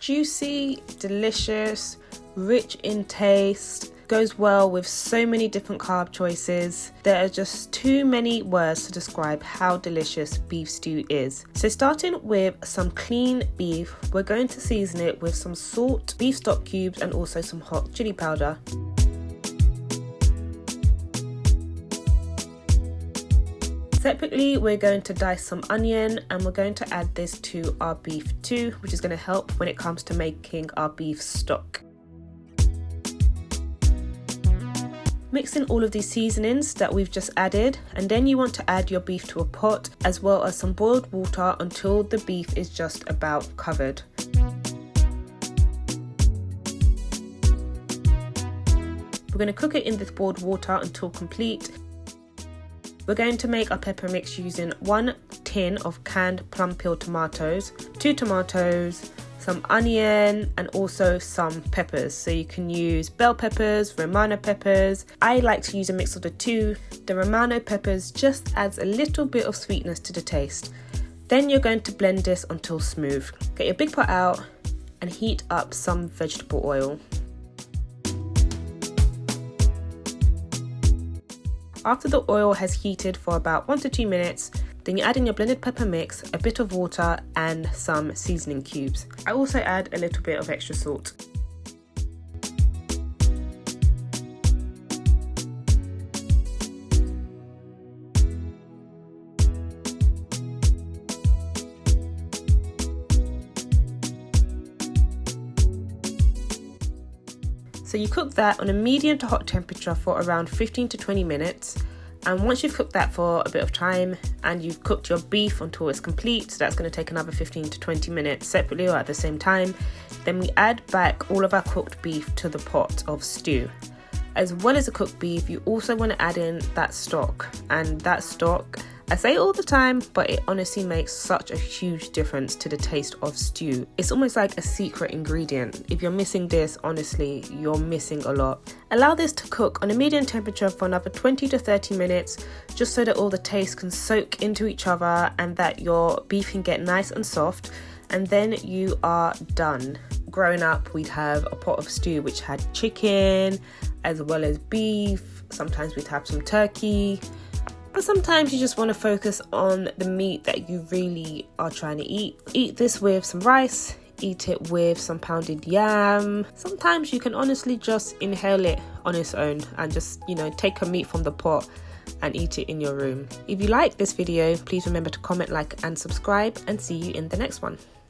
juicy, delicious, rich in taste, goes well with so many different carb choices. There are just too many words to describe how delicious beef stew is. So starting with some clean beef, we're going to season it with some salt, beef stock cubes, and also some hot chili powder. Separately, we're going to dice some onion and we're going to add this to our beef too, which is going to help when it comes to making our beef stock. Mix in all of these seasonings that we've just added, and then you want to add your beef to a pot as well as some boiled water until the beef is just about covered. We're going to cook it in this boiled water until complete. We're going to make our pepper mix using 1 tin of canned plum-peeled tomatoes, 2 tomatoes, some onion, and also some peppers. So you can use bell peppers, Romano peppers. I like to use a mix of the two. The Romano peppers just adds a little bit of sweetness to the taste. Then you're going to blend this until smooth. Get your big pot out and heat up some vegetable oil. After the oil has heated for about 1 to 2 minutes, then you add in your blended pepper mix, a bit of water, and some seasoning cubes. I also add a little bit of extra salt. So you cook that on a medium to hot temperature for around 15 to 20 minutes. And once you've cooked that for a bit of time and you've cooked your beef until it's complete, so that's going to take another 15 to 20 minutes separately or at the same time, then we add back all of our cooked beef to the pot of stew. As well as the cooked beef, you also want to add in that stock. And that stock, I say it all the time, but it honestly makes such a huge difference to the taste of stew. It's almost like a secret ingredient. If you're missing this, honestly, you're missing a lot. Allow this to cook on a medium temperature for another 20 to 30 minutes, just so that all the taste can soak into each other and that your beef can get nice and soft. And then you are done. Growing up, we'd have a pot of stew which had chicken as well as beef. Sometimes we'd have some turkey. But sometimes you just want to focus on the meat that you really are trying to eat. Eat this with some rice, eat it with some pounded yam. Sometimes you can honestly just inhale it on its own and just, take a meat from the pot and eat it in your room. If you like this video, please remember to comment, like, and subscribe, and see you in the next one.